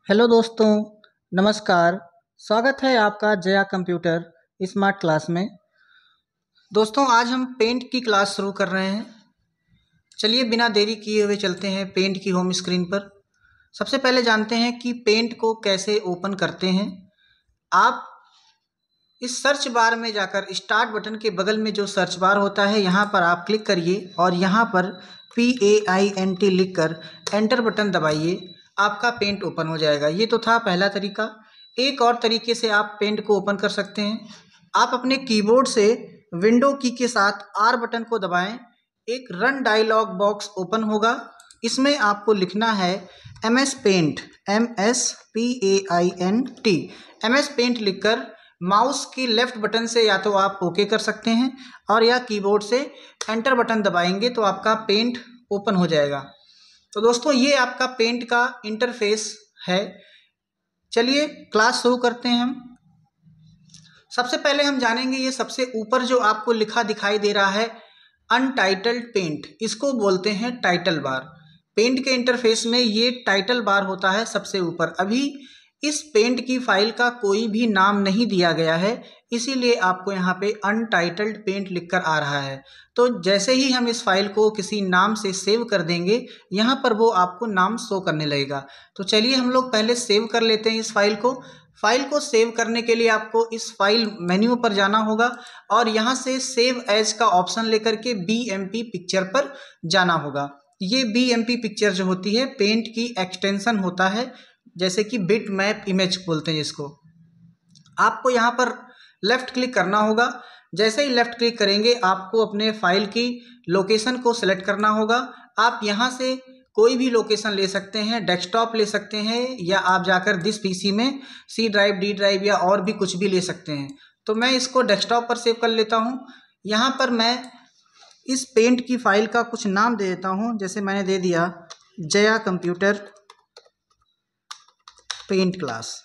Hello दोस्तों, नमस्कार। स्वागत है आपका जया कंप्यूटर स्मार्ट क्लास में। दोस्तों, आज हम पेंट की क्लास शुरू कर रहे हैं। चलिए बिना देरी किए हुए चलते हैं पेंट की होम स्क्रीन पर। सबसे पहले जानते हैं कि पेंट को कैसे ओपन करते हैं। आप इस सर्च बार में जाकर स्टार्ट बटन के बगल में जो सर्च बार होता है यहाँ पर आप क्लिक करिए और यहाँ पर PAINT लिख कर एंटर बटन दबाइए। आपका पेंट ओपन हो जाएगा। ये तो था पहला तरीका। एक और तरीके से आप पेंट को ओपन कर सकते हैं। आप अपने कीबोर्ड से विंडो की के साथ R बटन को दबाएं। एक रन डायलॉग बॉक्स ओपन होगा। इसमें आपको लिखना है MS paint, MSPAINT। MS paint लिखकर माउस की लेफ्ट बटन से या तो आप ओके कर सकते हैं और या कीबोर्ड से एंटर बटन दबाएंगे तो आपका पेंट ओपन हो जाएगा। तो दोस्तों, ये आपका पेंट का इंटरफेस है। चलिए क्लास शुरू करते हैं हम। सबसे पहले हम जानेंगे ये सबसे ऊपर जो आपको लिखा दिखाई दे रहा है अनटाइटल्ड पेंट, इसको बोलते हैं टाइटल बार। पेंट के इंटरफेस में ये टाइटल बार होता है सबसे ऊपर। अभी इस पेंट की फाइल का कोई भी नाम नहीं दिया गया है, इसीलिए आपको यहाँ पे अनटाइटल्ड पेंट लिखकर आ रहा है। तो जैसे ही हम इस फाइल को किसी नाम से सेव कर देंगे, यहाँ पर वो आपको नाम शो करने लगेगा। तो चलिए हम लोग पहले सेव कर लेते हैं इस फाइल को। फाइल को सेव करने के लिए आपको इस फाइल मेन्यू पर जाना होगा और यहाँ से सेव एज का ऑप्शन लेकर के BMP पिक्चर पर जाना होगा। ये BMP पिक्चर जो होती है पेंट की एक्सटेंशन होता है, जैसे कि बिट मैप इमेज बोलते हैं जिसको। आपको यहाँ पर लेफ़्ट क्लिक करना होगा। जैसे ही लेफ़्ट क्लिक करेंगे आपको अपने फाइल की लोकेशन को सिलेक्ट करना होगा। आप यहाँ से कोई भी लोकेशन ले सकते हैं, डेस्कटॉप ले सकते हैं या आप जाकर दिस PC में C ड्राइव, D ड्राइव या और भी कुछ भी ले सकते हैं। तो मैं इसको डेस्कटॉप पर सेव कर लेता हूँ। यहाँ पर मैं इस पेंट की फाइल का कुछ नाम दे देता हूँ। जैसे मैंने दे दिया जया कंप्यूटर पेंट क्लास।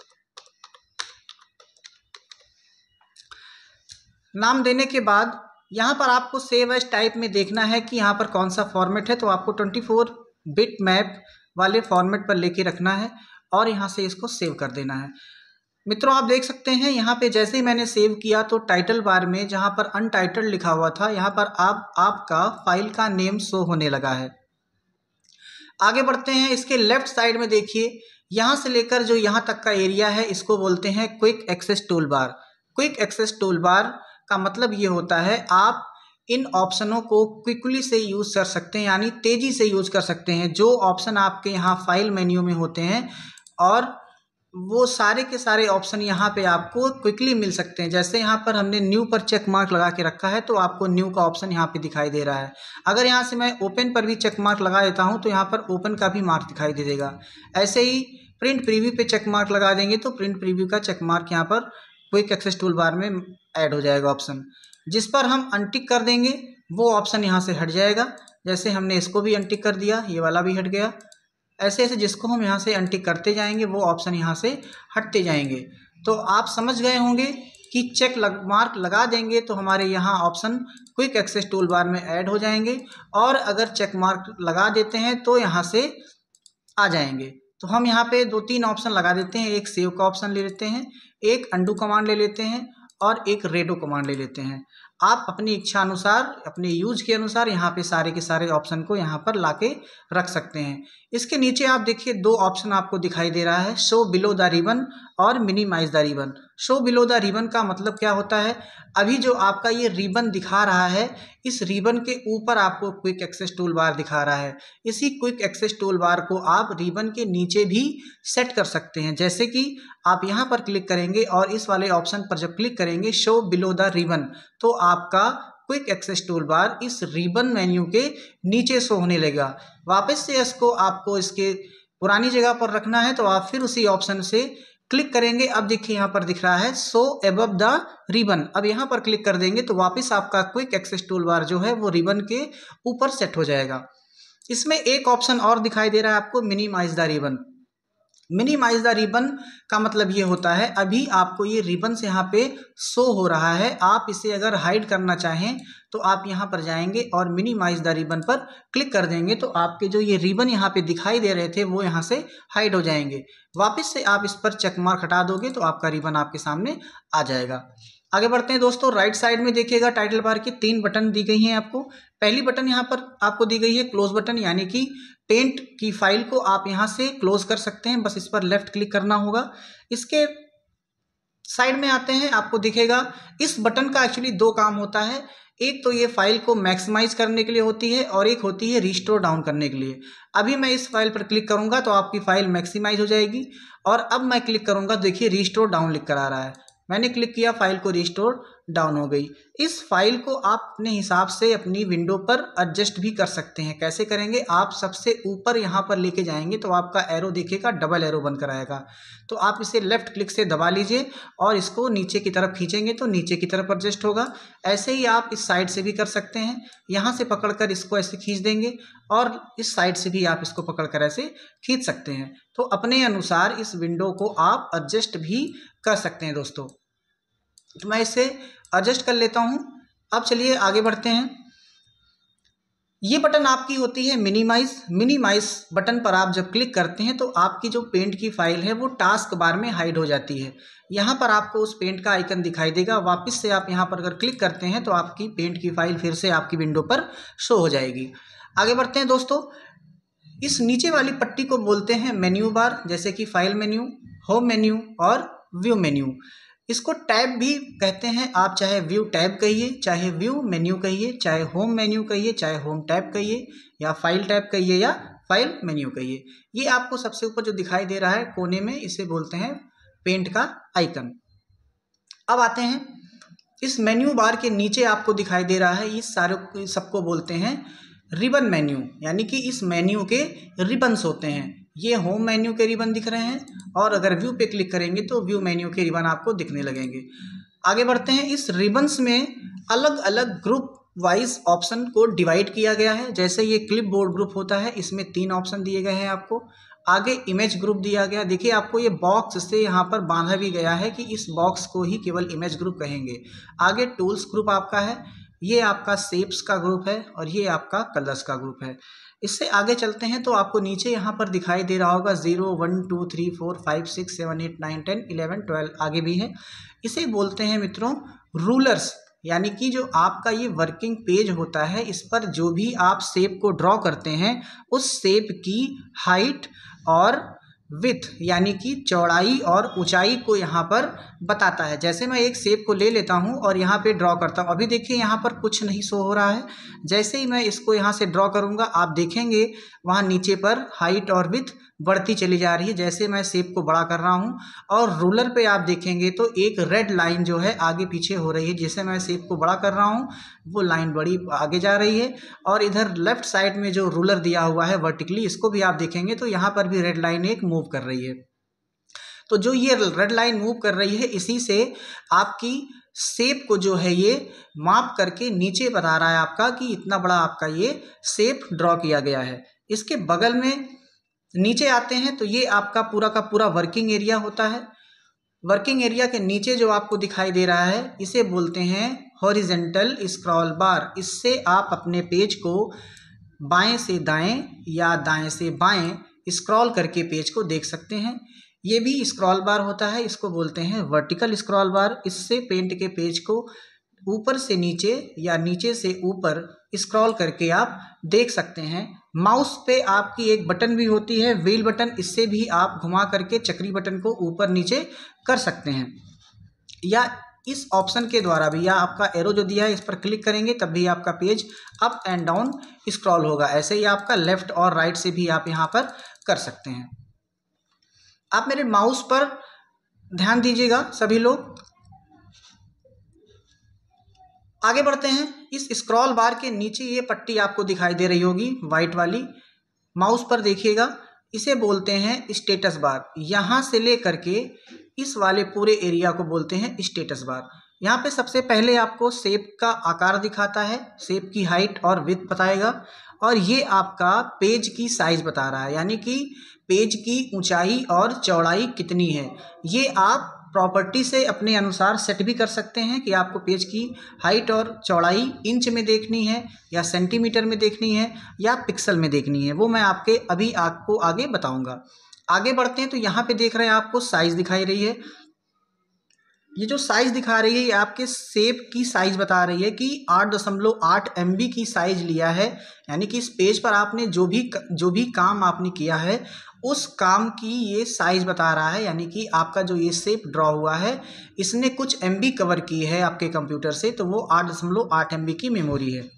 नाम देने के बाद यहाँ पर आपको सेव एज टाइप में देखना है कि यहाँ पर कौन सा फॉर्मेट है। तो आपको 24 बिट मैप वाले फॉर्मेट पर लेके रखना है और यहाँ से इसको सेव कर देना है। मित्रों, आप देख सकते हैं यहाँ पे जैसे ही मैंने सेव किया तो टाइटल बार में जहाँ पर अनटाइटल्ड लिखा हुआ था, यहाँ पर आपका फाइल का नेम शो होने लगा है। आगे बढ़ते हैं। इसके लेफ्ट साइड में देखिए, यहाँ से लेकर जो यहाँ तक का एरिया है इसको बोलते हैं quick access tool bar. Quick access tool bar का मतलब ये होता है आप इन ऑप्शनों को क्विकली से यूज़ कर सकते हैं, यानी तेज़ी से यूज़ कर सकते हैं। जो ऑप्शन आपके यहाँ फाइल मेन्यू में होते हैं और वो सारे के सारे ऑप्शन यहाँ पे आपको क्विकली मिल सकते हैं। जैसे यहाँ पर हमने न्यू पर चेक मार्क लगा के रखा है तो आपको न्यू का ऑप्शन यहाँ पे दिखाई दे रहा है। अगर यहाँ से मैं ओपन पर भी चेक मार्क लगा देता हूँ तो यहाँ पर ओपन का भी मार्क दिखाई दे देगा। ऐसे ही प्रिंट प्रीव्यू पे चेक मार्क लगा देंगे तो प्रिंट प्रीव्यू का चेक मार्क यहाँ पर क्विक एक्सेस टूल बार में ऐड हो जाएगा ऑप्शन। जिस पर हम अनटिक कर देंगे वो ऑप्शन यहाँ से हट जाएगा। जैसे हमने इसको भी अनटिक कर दिया, ये वाला भी हट गया। ऐसे ऐसे जिसको हम यहाँ से अनटिक करते जाएंगे वो ऑप्शन यहाँ से हटते जाएंगे। तो आप समझ गए होंगे कि मार्क लगा देंगे तो हमारे यहाँ option quick access tool bar में ऐड हो जाएंगे और अगर चेक मार्क लगा देते हैं तो यहाँ से आ जाएंगे। तो हम यहाँ पे 2-3 ऑप्शन लगा देते हैं। एक सेव का ऑप्शन ले लेते हैं, एक अंडू कमांड ले लेते हैं और एक रेडो कमांड ले लेते हैं। आप अपनी इच्छा अनुसार, अपने यूज के अनुसार यहाँ पे सारे के सारे ऑप्शन को यहाँ पर लाके रख सकते हैं। इसके नीचे आप देखिए 2 ऑप्शन आपको दिखाई दे रहा है, शो बिलो द रिबन और minimize the ribbon. Show below the ribbon का मतलब क्या होता है? अभी जो आपका ये रिबन दिखा रहा है, इस रिबन के ऊपर आपको क्विक एक्सेस टूल बार दिखा रहा है। इसी क्विक एक्सेस टूल बार को आप रिबन के नीचे भी सेट कर सकते हैं। जैसे कि आप यहाँ पर क्लिक करेंगे और इस वाले ऑप्शन पर जब क्लिक करेंगे शो बिलो द रिबन, तो आपका क्विक एक्सेस टूल बार इस रिबन मेन्यू के नीचे शो होने लगेगा। वापस से इसको आपको इसके पुरानी जगह पर रखना है तो आप फिर उसी ऑप्शन से क्लिक करेंगे। अब देखिए यहाँ पर दिख रहा है शो अबव द रिबन। अब यहाँ पर क्लिक कर देंगे तो वापस आपका क्विक एक्सेस टूल बार जो है वो रिबन के ऊपर सेट हो जाएगा। इसमें एक ऑप्शन और दिखाई दे रहा है आपको, minimize the ribbon. Minimize the ribbon का मतलब ये होता है अभी आपको ये रिबन्स यहाँ पे शो हो रहा है, आप इसे अगर हाइड करना चाहें तो आप यहाँ पर जाएंगे और मिनिमाइज द रिबन पर क्लिक कर देंगे तो आपके जो ये रिबन यहाँ पे दिखाई दे रहे थे वो यहाँ से हाइड हो जाएंगे। वापस से आप इस पर चेक मार्क हटा दोगे तो आपका रिबन आपके सामने आ जाएगा। आगे बढ़ते हैं दोस्तों, राइट साइड में देखिएगा टाइटल बार की 3 बटन दी गई हैं आपको। पहली बटन यहाँ पर आपको दी गई है क्लोज बटन, यानी कि पेंट की फाइल को आप यहाँ से क्लोज कर सकते हैं, बस इस पर लेफ्ट क्लिक करना होगा। इसके साइड में आते हैं, आपको दिखेगा इस बटन का एक्चुअली 2 काम होता है। एक तो ये फाइल को मैक्सिमाइज करने के लिए होती है और एक होती है रिस्टोर डाउन करने के लिए। अभी मैं इस फाइल पर क्लिक करूंगा तो आपकी फाइल मैक्सिमाइज हो जाएगी और अब मैं क्लिक करूंगा, देखिए रिस्टोर डाउन लिख कर आ रहा है। मैंने क्लिक किया, फाइल को रिस्टोर डाउन हो गई। इस फाइल को आप अपने हिसाब से अपनी विंडो पर एडजस्ट भी कर सकते हैं। कैसे करेंगे, आप सबसे ऊपर यहाँ पर लेके जाएंगे तो आपका एरो दिखेगा, डबल एरो बनकर आएगा, तो आप इसे लेफ्ट क्लिक से दबा लीजिए और इसको नीचे की तरफ खींचेंगे तो नीचे की तरफ एडजस्ट होगा। ऐसे ही आप इस साइड से भी कर सकते हैं, यहाँ से पकड़कर इसको ऐसे खींच देंगे और इस साइड से भी आप इसको पकड़कर ऐसे खींच सकते हैं। तो अपने अनुसार इस विंडो को आप एडजस्ट भी कर सकते हैं दोस्तों। तो मैं इसे एडजस्ट कर लेता हूं। अब चलिए आगे बढ़ते हैं। ये बटन आपकी होती है मिनिमाइज। मिनिमाइज बटन पर आप जब क्लिक करते हैं तो आपकी जो पेंट की फाइल है वो टास्क बार में हाइड हो जाती है। यहाँ पर आपको उस पेंट का आइकन दिखाई देगा, वापस से आप यहाँ पर अगर क्लिक करते हैं तो आपकी पेंट की फाइल फिर से आपकी विंडो पर शो हो जाएगी। आगे बढ़ते हैं दोस्तों। इस नीचे वाली पट्टी को बोलते हैं मेन्यू बार, जैसे कि फाइल मेन्यू, होम मेन्यू और व्यू मेन्यू। इसको टैब भी कहते हैं, आप चाहे व्यू टैब कहिए, चाहे व्यू मेन्यू कहिए, चाहे होम मेन्यू कहिए, चाहे होम टैब कहिए, या फाइल टैब कहिए, या फाइल मेन्यू कहिए। ये आपको सबसे ऊपर जो दिखाई दे रहा है कोने में, इसे बोलते हैं पेंट का आइकन। अब आते हैं इस मेन्यू बार के नीचे आपको दिखाई दे रहा है, इस सारे सबको बोलते हैं रिबन मेन्यू, यानी कि इस मेन्यू के रिबन्स होते हैं। ये होम मेन्यू के रिबन दिख रहे हैं और अगर व्यू पे क्लिक करेंगे तो व्यू मेन्यू के रिबन आपको दिखने लगेंगे। आगे बढ़ते हैं। इस रिबन्स में अलग अलग ग्रुप वाइज ऑप्शन को डिवाइड किया गया है। जैसे ये क्लिप बोर्ड ग्रुप होता है, इसमें 3 ऑप्शन दिए गए हैं आपको। आगे इमेज ग्रुप दिया गया, देखिए आपको ये बॉक्स से यहाँ पर बांधा भी गया है कि इस बॉक्स को ही केवल इमेज ग्रुप कहेंगे। आगे टूल्स ग्रुप आपका है, ये आपका शेप्स का ग्रुप है और ये आपका कलर्स का ग्रुप है। इससे आगे चलते हैं तो आपको नीचे यहाँ पर दिखाई दे रहा होगा 0 1 2 3 4 5 6 7 8 9 10 11 12 आगे भी है। इसे बोलते हैं मित्रों रूलर्स, यानी कि जो आपका ये वर्किंग पेज होता है, इस पर जो भी आप शेप को ड्रॉ करते हैं उस शेप की हाइट और विड्थ, यानी कि चौड़ाई और ऊंचाई को यहाँ पर बताता है। जैसे मैं एक शेप को ले लेता हूँ और यहाँ पे ड्रॉ करता हूँ, अभी देखिए यहाँ पर कुछ नहीं शो हो रहा है। जैसे ही मैं इसको यहाँ से ड्रॉ करूँगा आप देखेंगे वहाँ नीचे पर हाइट और विड्थ बढ़ती चली जा रही है जैसे मैं शेप को बड़ा कर रहा हूँ। और रूलर पे आप देखेंगे तो एक रेड लाइन जो है आगे पीछे हो रही है, जैसे मैं शेप को बड़ा कर रहा हूँ वो लाइन बड़ी आगे जा रही है। और इधर लेफ्ट साइड में जो रूलर दिया हुआ है वर्टिकली, इसको भी आप देखेंगे तो यहाँ पर भी रेड लाइन एक मूव कर रही है। तो जो ये रेड लाइन मूव कर रही है, इसी से आपकी शेप को जो है ये माप करके नीचे बता रहा है आपका कि इतना बड़ा आपका ये शेप ड्रॉ किया गया है। इसके बगल में नीचे आते हैं तो ये आपका पूरा का पूरा वर्किंग एरिया होता है। वर्किंग एरिया के नीचे जो आपको दिखाई दे रहा है इसे बोलते हैं हॉरिजेंटल स्क्रॉल बार। इससे आप अपने पेज को बाएं से दाएं या दाएं से बाएं स्क्रॉल करके पेज को देख सकते हैं। ये भी स्क्रॉल बार होता है, इसको बोलते हैं वर्टिकल स्क्रॉल बार। इससे पेंट के पेज को ऊपर से नीचे या नीचे से ऊपर स्क्रॉल करके आप देख सकते हैं। माउस पे आपकी एक बटन भी होती है व्हील बटन, इससे भी आप घुमा करके चक्री बटन को ऊपर नीचे कर सकते हैं, या इस ऑप्शन के द्वारा भी, या आपका एरो जो दिया है इस पर क्लिक करेंगे तब भी आपका page up and down scroll होगा। ऐसे ही आपका लेफ्ट और राइट से भी आप यहाँ पर कर सकते हैं। आप मेरे माउस पर ध्यान दीजिएगा सभी लोग। आगे बढ़ते हैं। इस स्क्रॉल बार के नीचे ये पट्टी आपको दिखाई दे रही होगी वाइट वाली, माउस पर देखिएगा, इसे बोलते हैं स्टेटस बार। यहाँ से लेकर के इस वाले पूरे एरिया को बोलते हैं स्टेटस बार। यहाँ पे सबसे पहले आपको शेप का आकार दिखाता है, शेप की हाइट और विड्थ बताएगा, और ये आपका पेज की साइज बता रहा है, यानी कि पेज की ऊंचाई और चौड़ाई कितनी है। ये आप प्रॉपर्टी से अपने अनुसार सेट भी कर सकते हैं कि आपको पेज की हाइट और चौड़ाई इंच में देखनी है या सेंटीमीटर में देखनी है या पिक्सल में देखनी है, वो मैं आपको आगे बताऊंगा। आगे बढ़ते हैं तो यहाँ पे देख रहे हैं आपको साइज दिखाई रही है। ये जो साइज दिखा रही है ये आपके सेब की साइज बता रही है कि 8.8 MB की साइज लिया है, यानी कि इस पेज पर आपने जो भी काम आपने किया है उस काम की ये साइज बता रहा है, यानी कि आपका जो ये शेप ड्रॉ हुआ है इसने कुछ MB कवर की है आपके कंप्यूटर से, तो वो 8.8 MB की मेमोरी है।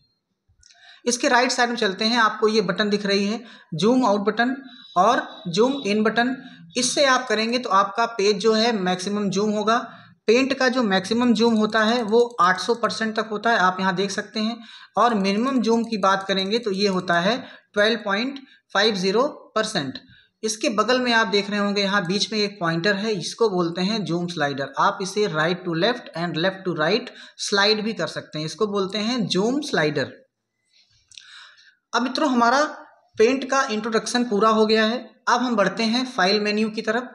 इसके राइट साइड में चलते हैं, आपको ये बटन दिख रही है, जूम आउट बटन और जूम इन बटन। इससे आप करेंगे तो आपका पेज जो है मैक्सिमम जूम होगा। पेंट का जो मैक्सिमम जूम होता है वो 800% तक होता है, आप यहाँ देख सकते हैं। और मिनिमम जूम की बात करेंगे तो ये होता है 12.50%। इसके बगल में आप देख रहे होंगे यहाँ बीच में एक पॉइंटर है, इसको बोलते हैं जूम स्लाइडर। आप इसे right to left and left to right slide भी कर सकते हैं, इसको बोलते हैं जूम स्लाइडर। अब मित्रों हमारा पेंट का इंट्रोडक्शन पूरा हो गया है। अब हम बढ़ते हैं फाइल मेन्यू की तरफ।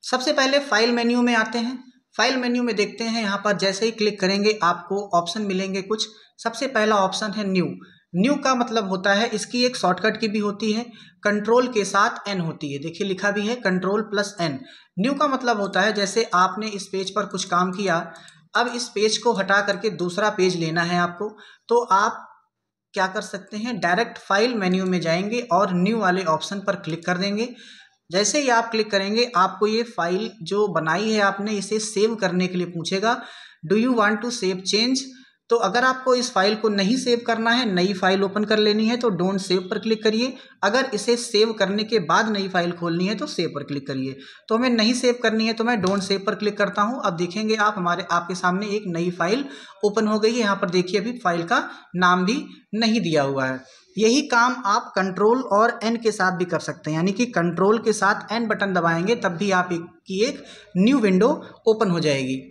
सबसे पहले फाइल मेन्यू में आते हैं। फाइल मेन्यू में देखते हैं, यहाँ पर जैसे ही क्लिक करेंगे आपको ऑप्शन मिलेंगे कुछ। सबसे पहला ऑप्शन है न्यू। न्यू का मतलब होता है, इसकी एक शॉर्टकट की भी होती है, कंट्रोल के साथ N होती है, देखिए लिखा भी है Ctrl+N। न्यू का मतलब होता है जैसे आपने इस पेज पर कुछ काम किया, अब इस पेज को हटा करके दूसरा पेज लेना है आपको, तो आप क्या कर सकते हैं, डायरेक्ट फाइल मेन्यू में जाएंगे और न्यू वाले ऑप्शन पर क्लिक कर देंगे। जैसे ही आप क्लिक करेंगे आपको ये फाइल जो बनाई है आपने इसे सेव करने के लिए पूछेगा, do you want to save change. तो अगर आपको इस फाइल को नहीं सेव करना है, नई फाइल ओपन कर लेनी है, तो डोंट सेव पर क्लिक करिए। अगर इसे सेव करने के बाद नई फाइल खोलनी है तो सेव पर क्लिक करिए। तो हमें नहीं सेव करनी है तो मैं डोंट सेव पर क्लिक करता हूं। अब देखेंगे आप आपके सामने एक नई फाइल ओपन हो गई है। यहाँ पर देखिए अभी फाइल का नाम भी नहीं दिया हुआ है। यही काम आप कंट्रोल और N के साथ भी कर सकते हैं, यानी कि कंट्रोल के साथ N बटन दबाएंगे तब भी आप एक न्यू विंडो ओपन हो जाएगी।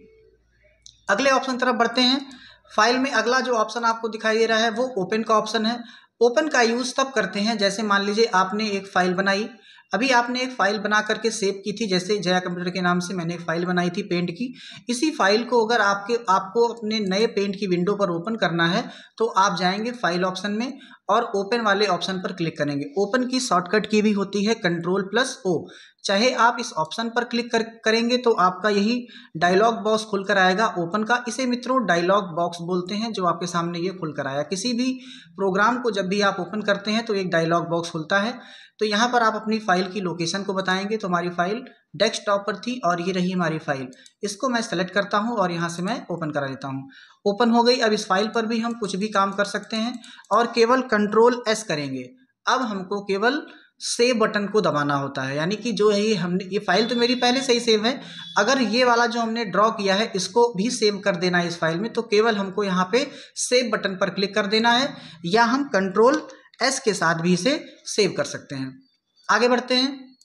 अगले ऑप्शन तरफ बढ़ते हैं। फाइल में अगला जो ऑप्शन आपको दिखाई दे रहा है वो ओपन का ऑप्शन है। ओपन का यूज़ तब करते हैं जैसे मान लीजिए आपने एक फाइल बनाई, अभी आपने एक फाइल बना करके सेव की थी, जैसे जया कंप्यूटर के नाम से मैंने एक फाइल बनाई थी पेंट की। इसी फाइल को अगर आपको अपने नए पेंट की विंडो पर ओपन करना है तो आप जाएंगे फाइल ऑप्शन में और ओपन वाले ऑप्शन पर क्लिक करेंगे। ओपन की शॉर्टकट की भी होती है Ctrl+O। चाहे आप इस ऑप्शन पर क्लिक करेंगे तो आपका यही डायलॉग बॉक्स खुलकर आएगा ओपन का। इसे मित्रों डायलॉग बॉक्स बोलते हैं, जो आपके सामने ये खुलकर आया। किसी भी प्रोग्राम को जब भी आप ओपन करते हैं तो एक डायलॉग बॉक्स खुलता है। तो यहाँ पर आप अपनी फाइल की लोकेशन को बताएंगे। तो हमारी फाइल डेस्कटॉप पर थी और ये रही हमारी फाइल। इसको मैं सेलेक्ट करता हूँ और यहाँ से मैं ओपन करा लेता हूँ। ओपन हो गई। अब इस फाइल पर भी हम कुछ भी काम कर सकते हैं और केवल Ctrl+S करेंगे। अब हमको केवल सेव बटन को दबाना होता है, यानी कि जो है ये फाइल तो मेरी पहले से ही सेव है। अगर ये वाला जो हमने ड्रॉ किया है इसको भी सेव कर देना है इस फाइल में, तो केवल हमको यहाँ पे सेव बटन पर क्लिक कर देना है, या हम Ctrl+S के साथ भी इसे सेव कर सकते हैं। आगे बढ़ते हैं।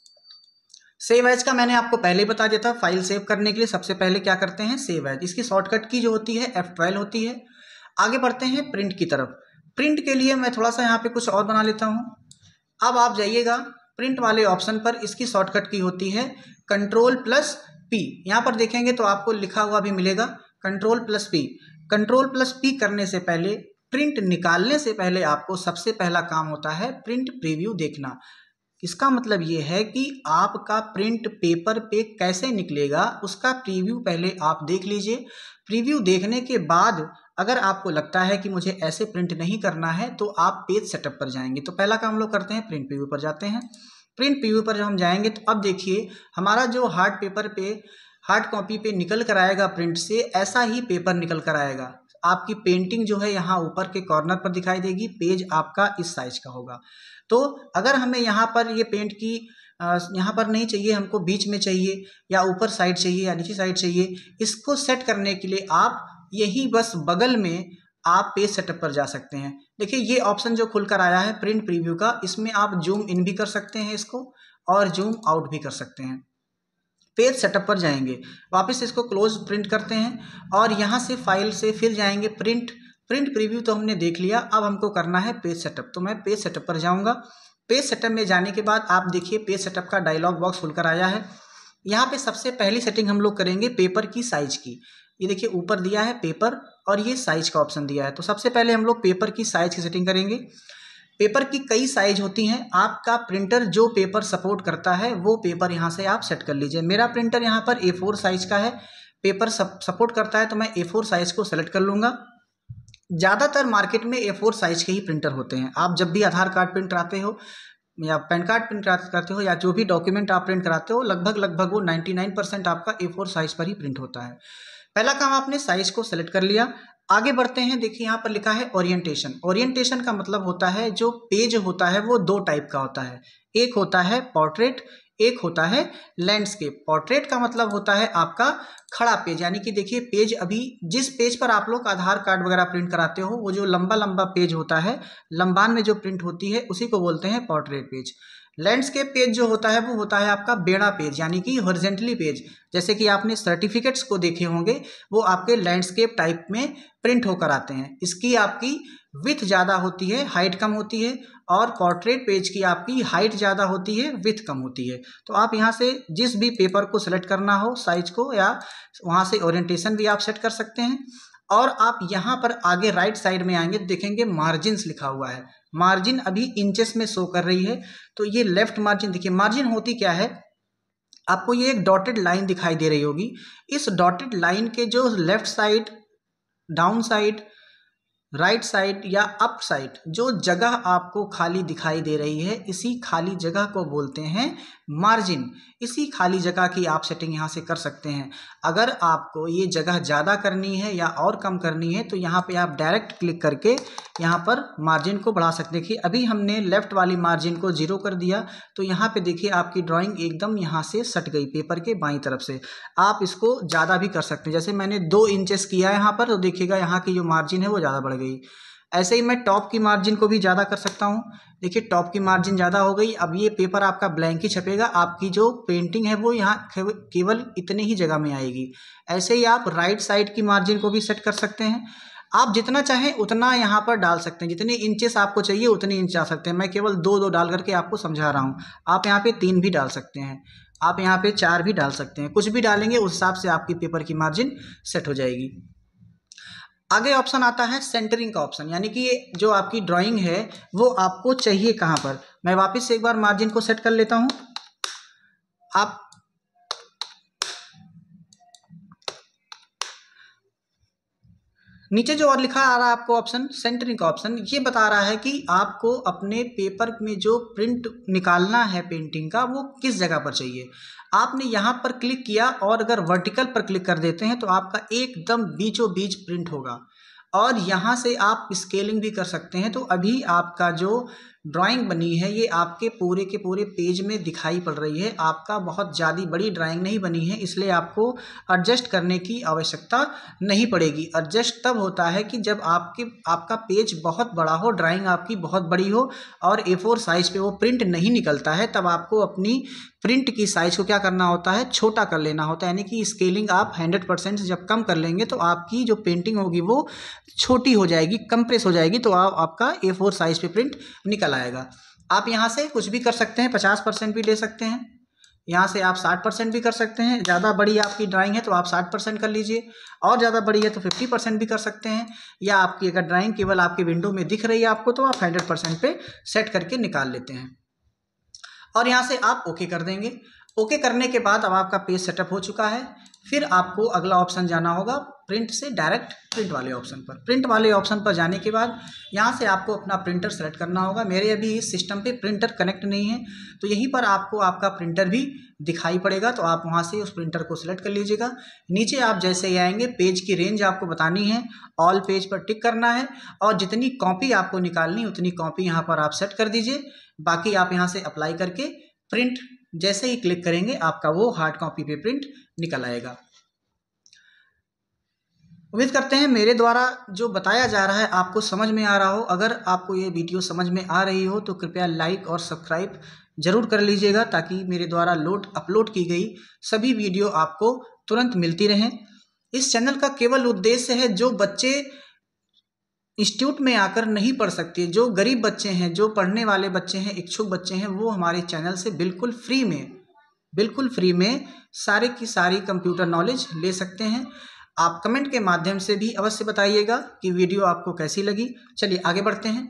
सेव एज का मैंने आपको पहले ही बता दिया था। फाइल सेव करने के लिए सबसे पहले क्या करते हैं, सेव एज। इसकी शॉर्टकट की जो होती है F12 होती है। आगे बढ़ते हैं प्रिंट की तरफ। प्रिंट के लिए मैं थोड़ा सा यहाँ पे कुछ और बना लेता हूँ। अब आप जाइएगा प्रिंट वाले ऑप्शन पर, इसकी शॉर्टकट की होती है Ctrl+P। यहाँ पर देखेंगे तो आपको लिखा हुआ भी मिलेगा Ctrl+P। Ctrl+P करने से पहले, प्रिंट निकालने से पहले आपको सबसे पहला काम होता है प्रिंट प्रीव्यू देखना। इसका मतलब ये है कि आपका प्रिंट पेपर पे कैसे निकलेगा उसका प्रीव्यू पहले आप देख लीजिए। प्रीव्यू देखने के बाद अगर आपको लगता है कि मुझे ऐसे प्रिंट नहीं करना है तो आप पेज सेटअप पर जाएंगे। तो पहला काम हम लोग करते हैं, प्रिंट प्रीव्यू पर जाते हैं। प्रिंट प्रीव्यू पर जब हम जाएंगे तो अब देखिए हमारा जो हार्ड पेपर पे, हार्ड कॉपी पे निकल कर आएगा प्रिंट से, ऐसा ही पेपर निकल कर आएगा। आपकी पेंटिंग जो है यहाँ ऊपर के कॉर्नर पर दिखाई देगी। पेज आपका इस साइज का होगा। तो अगर हमें यहाँ पर ये पेंट की यहाँ पर नहीं चाहिए, हमको बीच में चाहिए या ऊपर साइड चाहिए या नीचे साइड चाहिए, इसको सेट करने के लिए आप यही बस बगल में आप पेज सेटअप पर जा सकते हैं। देखिए ये ऑप्शन जो खुलकर आया है प्रिंट प्रीव्यू का, इसमें आप जूम इन भी कर सकते हैं इसको और जूम आउट भी कर सकते हैं। पेज सेटअप पर जाएंगे, वापस इसको क्लोज प्रिंट करते हैं और यहाँ से फाइल से फिर जाएंगे प्रिंट प्रिंट प्रीव्यू तो हमने देख लिया, अब हमको करना है पेज सेटअप। तो मैं पेज सेटअप पर जाऊंगा। पेज सेटअप में जाने के बाद आप देखिए पेज सेटअप का डायलॉग बॉक्स खुलकर आया है। यहाँ पे सबसे पहली सेटिंग हम लोग करेंगे पेपर की साइज की। ये देखिए ऊपर दिया है पेपर और ये साइज का ऑप्शन दिया है। तो सबसे पहले हम लोग पेपर की साइज की सेटिंग करेंगे। पेपर की कई साइज होती हैं, आपका प्रिंटर जो पेपर सपोर्ट करता है वो पेपर यहाँ से आप सेट कर लीजिए। मेरा प्रिंटर यहाँ पर A4 साइज का है, पेपर सपोर्ट करता है तो मैं A4 साइज को सेलेक्ट कर लूँगा। ज़्यादातर मार्केट में A4 साइज के ही प्रिंटर होते हैं। आप जब भी आधार कार्ड प्रिंट कराते हो या पैन कार्ड प्रिंट करते हो या जो भी डॉक्यूमेंट आप प्रिंट कराते हो, लगभग वो 99% आपका A4 साइज पर ही प्रिंट होता है। पहला काम आपने साइज को सेलेक्ट कर लिया। आगे बढ़ते हैं। देखिए यहाँ पर लिखा है ओरिएंटेशन। ओरिएंटेशन का मतलब होता है जो पेज होता है वो दो टाइप का होता है, एक होता है पोर्ट्रेट, एक होता है लैंडस्केप। पोर्ट्रेट का मतलब होता है आपका खड़ा पेज, यानी कि देखिए पेज अभी जिस पेज पर आप लोग आधार कार्ड वगैरह प्रिंट कराते हो वो जो लंबा लंबा पेज होता है, लंबान में जो प्रिंट होती है उसी को बोलते हैं पोर्ट्रेट पेज। लैंडस्केप पेज जो होता है वो होता है आपका बेड़ा पेज, यानी कि हॉरिजॉन्टली पेज। जैसे कि आपने सर्टिफिकेट्स को देखे होंगे, वो आपके लैंडस्केप टाइप में प्रिंट होकर आते हैं। इसकी आपकी विड्थ ज़्यादा होती है, हाइट कम होती है, और पोर्ट्रेट पेज की आपकी हाइट ज़्यादा होती है, विड्थ कम होती है। तो आप यहाँ से जिस भी पेपर को सिलेक्ट करना हो साइज को, या वहाँ से ओरिएंटेशन भी आप सेट कर सकते हैं। और आप यहाँ पर आगे राइट साइड में आएंगे तो देखेंगे मार्जिन्स लिखा हुआ है। मार्जिन अभी इंचेस में शो कर रही है, तो ये लेफ्ट मार्जिन। देखिए मार्जिन होती क्या है, आपको ये एक डॉटेड लाइन दिखाई दे रही होगी। इस डॉटेड लाइन के जो left side, down side, right side या अप साइड जो जगह आपको खाली दिखाई दे रही है, इसी खाली जगह को बोलते हैं मार्जिन। इसी खाली जगह की आप सेटिंग यहाँ से कर सकते हैं। अगर आपको ये जगह ज़्यादा करनी है या और कम करनी है तो यहाँ पे आप डायरेक्ट क्लिक करके यहाँ पर मार्जिन को बढ़ा सकते हैं। देखिए अभी हमने लेफ्ट वाली मार्जिन को 0 कर दिया, तो यहाँ पे देखिए आपकी ड्राइंग एकदम यहाँ से सट गई पेपर के बाईं तरफ से। आप इसको ज़्यादा भी कर सकते हैं, जैसे मैंने 2 इंचेस किया है यहाँ पर, तो देखिएगा यहाँ की जो मार्जिन है वो ज़्यादा बढ़ गई। ऐसे ही मैं टॉप की मार्जिन को भी ज़्यादा कर सकता हूँ। देखिए टॉप की मार्जिन ज़्यादा हो गई। अब ये पेपर आपका ब्लैंक ही छपेगा, आपकी जो पेंटिंग है वो यहाँ केवल इतने ही जगह में आएगी। ऐसे ही आप राइट साइड की मार्जिन को भी सेट कर सकते हैं। आप जितना चाहें उतना यहाँ पर डाल सकते हैं, जितने इंचेस आपको चाहिए उतने इंच डाल सकते हैं। मैं केवल 2 डाल करके आपको समझा रहा हूँ। आप यहाँ पे 3 भी डाल सकते हैं, आप यहाँ पे 4 भी डाल सकते हैं। कुछ भी डालेंगे उस हिसाब से आपकी पेपर की मार्जिन सेट हो जाएगी। आगे ऑप्शन आता है सेंटरिंग का ऑप्शन, यानी कि ये जो आपकी ड्राइंग है वो आपको चाहिए कहाँ पर। मैं वापस से एक बार मार्जिन को सेट कर लेता हूँ। आप नीचे जो और लिखा आ रहा है आपको ऑप्शन, सेंटरिंग का ऑप्शन, ये बता रहा है कि आपको अपने पेपर में जो प्रिंट निकालना है पेंटिंग का वो किस जगह पर चाहिए। आपने यहाँ पर क्लिक किया और अगर वर्टिकल पर क्लिक कर देते हैं तो आपका एकदम बीचों बीच प्रिंट होगा, और यहाँ से आप स्केलिंग भी कर सकते हैं। तो अभी आपका जो ड्राइंग बनी है ये आपके पूरे के पूरे पेज में दिखाई पड़ रही है। आपका बहुत ज़्यादा बड़ी ड्राइंग नहीं बनी है, इसलिए आपको एडजस्ट करने की आवश्यकता नहीं पड़ेगी। एडजस्ट तब होता है कि जब आपका पेज बहुत बड़ा हो, ड्राइंग आपकी बहुत बड़ी हो और A4 साइज पे वो प्रिंट नहीं निकलता है, तब आपको अपनी प्रिंट की साइज को क्या करना होता है, छोटा कर लेना होता है। यानी कि स्केलिंग आप 100% से जब कम कर लेंगे तो आपकी जो पेंटिंग होगी वो छोटी हो जाएगी, कंप्रेस हो जाएगी, तो आपका A4 साइज पे प्रिंट निकल आएगा। आप यहाँ से कुछ भी कर सकते हैं, 50% भी ले सकते हैं, यहाँ से आप 60% भी कर सकते हैं। ज़्यादा बड़ी आपकी ड्राइंग है तो आप 60% कर लीजिए, और ज़्यादा बड़ी है तो 50% भी कर सकते हैं। या आपकी अगर ड्राइंग केवल आपकी विंडो में दिख रही है आपको, तो आप 100% पे सेट करके निकाल लेते हैं, और यहाँ से आप ओके कर देंगे। ओके करने के बाद अब आपका पेज सेटअप हो चुका है। फिर आपको अगला ऑप्शन जाना होगा प्रिंट से डायरेक्ट प्रिंट वाले ऑप्शन पर। प्रिंट वाले ऑप्शन पर जाने के बाद यहाँ से आपको अपना प्रिंटर सेलेक्ट करना होगा। मेरे अभी इस सिस्टम पे प्रिंटर कनेक्ट नहीं है, तो यहीं पर आपको आपका प्रिंटर भी दिखाई पड़ेगा, तो आप वहाँ से उस प्रिंटर को सिलेक्ट कर लीजिएगा। नीचे आप जैसे ही आएंगे पेज की रेंज आपको बतानी है, ऑल पेज पर टिक करना है, और जितनी कॉपी आपको निकालनी उतनी कॉपी यहाँ पर आप सेट कर दीजिए। बाकी आप यहाँ से अप्लाई करके प्रिंट जैसे ही क्लिक करेंगे आपका वो हार्ड कॉपी पे प्रिंट निकल आएगा। उम्मीद करते हैं मेरे द्वारा जो बताया जा रहा है आपको समझ में आ रहा हो। अगर आपको ये वीडियो समझ में आ रही हो तो कृपया लाइक और सब्सक्राइब जरूर कर लीजिएगा, ताकि मेरे द्वारा अपलोड की गई सभी वीडियो आपको तुरंत मिलती रहें। इस चैनल का केवल उद्देश्य है जो बच्चे इंस्टीट्यूट में आकर नहीं पढ़ सकते, जो गरीब बच्चे हैं, जो पढ़ने वाले बच्चे हैं, इच्छुक बच्चे हैं, वो हमारे चैनल से बिल्कुल फ्री में सारे की सारी कंप्यूटर नॉलेज ले सकते हैं। आप कमेंट के माध्यम से भी अवश्य बताइएगा कि वीडियो आपको कैसी लगी। चलिए आगे बढ़ते हैं।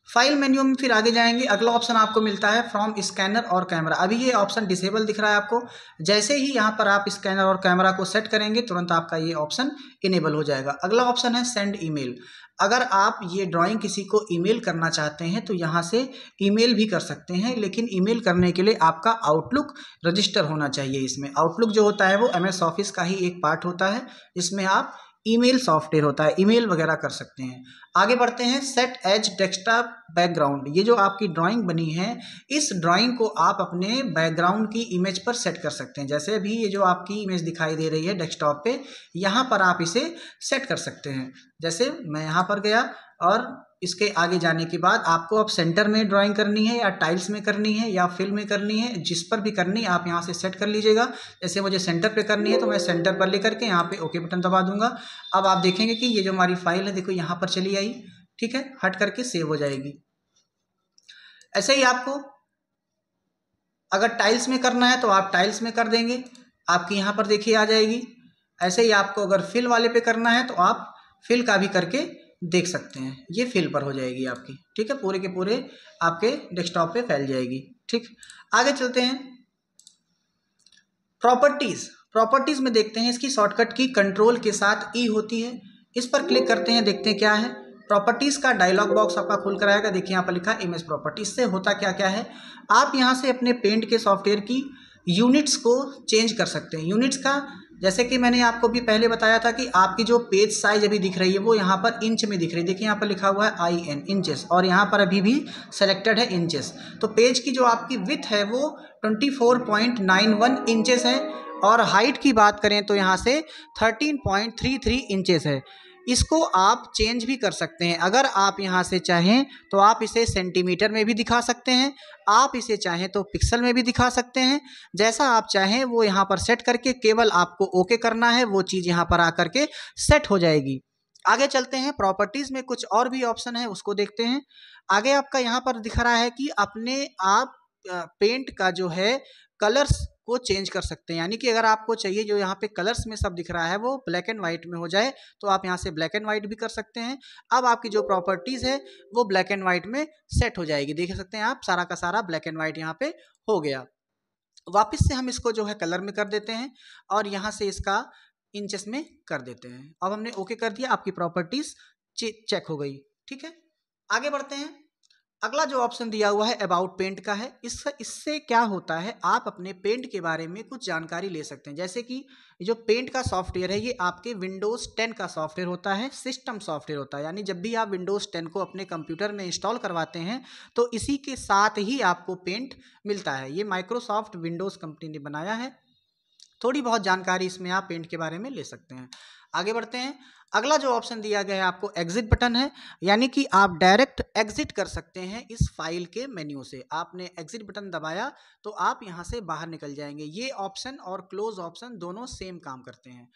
फाइल मेन्यू में फिर आगे जाएंगे, अगला ऑप्शन आपको मिलता है फ्रॉम स्कैनर और कैमरा। अभी ये ऑप्शन डिसेबल दिख रहा है आपको। जैसे ही यहाँ पर आप स्कैनर और कैमरा को सेट करेंगे तुरंत आपका ये ऑप्शन इनेबल हो जाएगा। अगला ऑप्शन है सेंड ईमेल। अगर आप ये ड्राइंग किसी को ईमेल करना चाहते हैं तो यहाँ से ईमेल भी कर सकते हैं, लेकिन ईमेल करने के लिए आपका आउटलुक रजिस्टर होना चाहिए। इसमें आउटलुक जो होता है वो MS ऑफिस का ही एक पार्ट होता है, जिसमें आप ईमेल सॉफ्टवेयर होता है, ईमेल वगैरह कर सकते हैं। आगे बढ़ते हैं, सेट एज डेस्कटॉप बैकग्राउंड। ये जो आपकी ड्राइंग बनी है, इस ड्राइंग को आप अपने बैकग्राउंड की इमेज पर सेट कर सकते हैं। जैसे अभी ये जो आपकी इमेज दिखाई दे रही है डेस्कटॉप पे, यहाँ पर आप इसे सेट कर सकते हैं। जैसे मैं यहाँ पर गया और इसके आगे जाने के बाद आपको अब सेंटर में ड्राइंग करनी है या टाइल्स में करनी है या फिल में करनी है, जिस पर भी करनी है आप यहाँ से सेट कर लीजिएगा। जैसे मुझे सेंटर पे करनी है तो मैं सेंटर पर लेकर के यहाँ पे ओके बटन दबा दूंगा। अब आप देखेंगे कि ये जो हमारी फाइल है, देखो यहाँ पर चली आई, ठीक है, हट करके सेव हो जाएगी। ऐसे ही आपको अगर टाइल्स में करना है तो आप टाइल्स में कर देंगे, आपकी यहाँ पर देखिए आ जाएगी। ऐसे ही आपको अगर फिल वाले पे करना है तो आप फिल का भी करके देख सकते हैं, ये फिल पर हो जाएगी आपकी, ठीक है, पूरे के पूरे आपके डेस्कटॉप पे फैल जाएगी। ठीक, आगे चलते हैं। प्रॉपर्टीज में देखते हैं, इसकी शॉर्टकट की कंट्रोल के साथ ई होती है। इस पर क्लिक करते हैं, देखते हैं क्या है। प्रॉपर्टीज का डायलॉग बॉक्स आपका खुल कर आएगा। देखिए यहाँ पर लिखा है इमेज प्रॉपर्टीज। से होता क्या क्या है, आप यहाँ से अपने पेंट के सॉफ्टवेयर की यूनिट्स को चेंज कर सकते हैं। यूनिट्स का, जैसे कि मैंने आपको भी पहले बताया था कि आपकी जो पेज साइज अभी दिख रही है वो यहाँ पर इंच में दिख रही है। देखिए यहाँ पर लिखा हुआ है IN इंचेस, और यहाँ पर अभी भी सेलेक्टेड है इंचेस। तो पेज की जो आपकी विड्थ है वो 24.91 इंचेस है, और हाइट की बात करें तो यहाँ से 13.33 इंचेस है। इसको आप चेंज भी कर सकते हैं। अगर आप यहाँ से चाहें तो आप इसे सेंटीमीटर में भी दिखा सकते हैं, आप इसे चाहें तो पिक्सल में भी दिखा सकते हैं। जैसा आप चाहें वो यहाँ पर सेट करके केवल आपको ओके करना है, वो चीज़ यहाँ पर आकर के सेट हो जाएगी। आगे चलते हैं, प्रॉपर्टीज़ में कुछ और भी ऑप्शन है, उसको देखते हैं। आगे आपका यहाँ पर दिख रहा है कि अपने आप पेंट का जो है कलर्स को चेंज कर सकते हैं। यानी कि अगर आपको चाहिए जो यहाँ पे कलर्स में सब दिख रहा है वो ब्लैक एंड वाइट में हो जाए तो आप यहाँ से ब्लैक एंड वाइट भी कर सकते हैं। अब आपकी जो प्रॉपर्टीज़ है वो ब्लैक एंड वाइट में सेट हो जाएगी। देख सकते हैं आप, सारा का सारा ब्लैक एंड वाइट यहाँ पे हो गया। वापस से हम इसको जो है कलर में कर देते हैं और यहाँ से इसका इंचेस में कर देते हैं। अब हमने ओके कर दिया, आपकी प्रॉपर्टीज चेक हो गई। ठीक है, आगे बढ़ते हैं। अगला जो ऑप्शन दिया हुआ है अबाउट पेंट का है। इससे क्या होता है, आप अपने पेंट के बारे में कुछ जानकारी ले सकते हैं। जैसे कि जो पेंट का सॉफ्टवेयर है ये आपके विंडोज़ 10 का सॉफ्टवेयर होता है, सिस्टम सॉफ्टवेयर होता है। यानी जब भी आप विंडोज़ 10 को अपने कंप्यूटर में इंस्टॉल करवाते हैं तो इसी के साथ ही आपको पेंट मिलता है। ये माइक्रोसॉफ्ट विंडोज़ कंपनी ने बनाया है। थोड़ी बहुत जानकारी इसमें आप पेंट के बारे में ले सकते हैं। आगे बढ़ते हैं। अगला जो ऑप्शन दिया गया है आपको एग्जिट बटन है, यानी कि आप डायरेक्ट एग्जिट कर सकते हैं इस फाइल के मेन्यू से। आपने एग्जिट बटन दबाया तो आप यहां से बाहर निकल जाएंगे। ये ऑप्शन और क्लोज ऑप्शन दोनों सेम काम करते हैं।